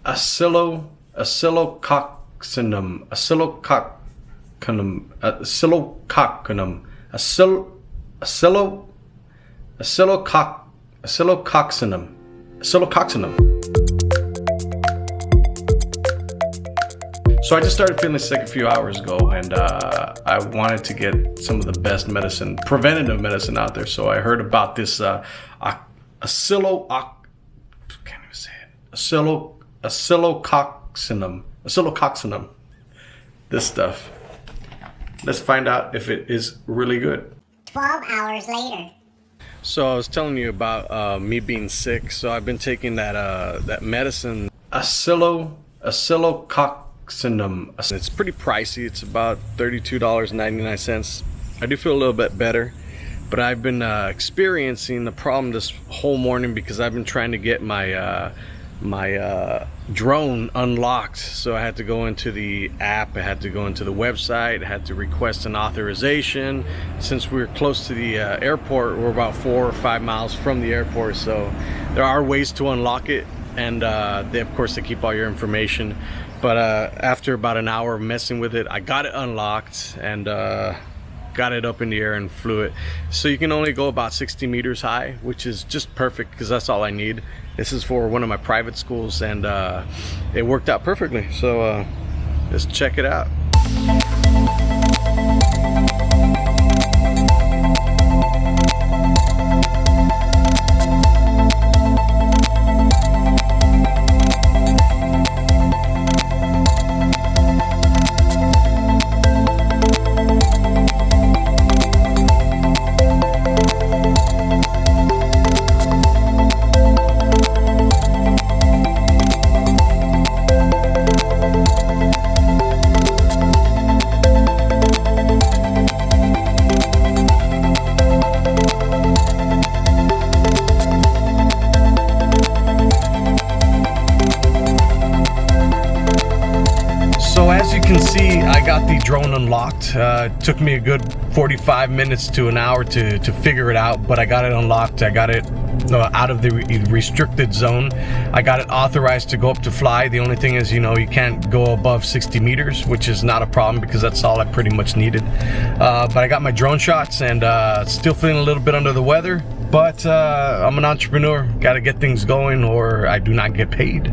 Oscillococcinum, oscillococcinum. So I just started feeling sick a few hours ago, and I wanted to get some of the best medicine, preventative medicine out there. So I heard about this oscillococcinum. This stuff. Let's find out if it is really good. 12 hours later. So I was telling you about me being sick. So I've been taking that medicine, oscillococcinum. It's pretty pricey. It's about $32.99. I do feel a little bit better, but I've been experiencing the problem this whole morning because I've been trying to get my drone unlocked. So I had to go into the app, I had to go into the website, I had to request an authorization. Since we're close to the airport, we're about 4 or 5 miles from the airport, so there are ways to unlock it, and they keep all your information. But after about an hour of messing with it, I got it unlocked and got it up in the air and flew it. So you can only go about 60 meters high, which is just perfect because that's all I need. This is for one of my private schools, and it worked out perfectly. So let's check it out. So as you can see, I got the drone unlocked. It took me a good 45 minutes to an hour to figure it out, but I got it unlocked. I got it out of the restricted zone. I got it authorized to go up to fly. The only thing is, you can't go above 60 meters, which is not a problem because that's all I pretty much needed. But I got my drone shots, and still feeling a little bit under the weather, but I'm an entrepreneur. Got to get things going or I do not get paid.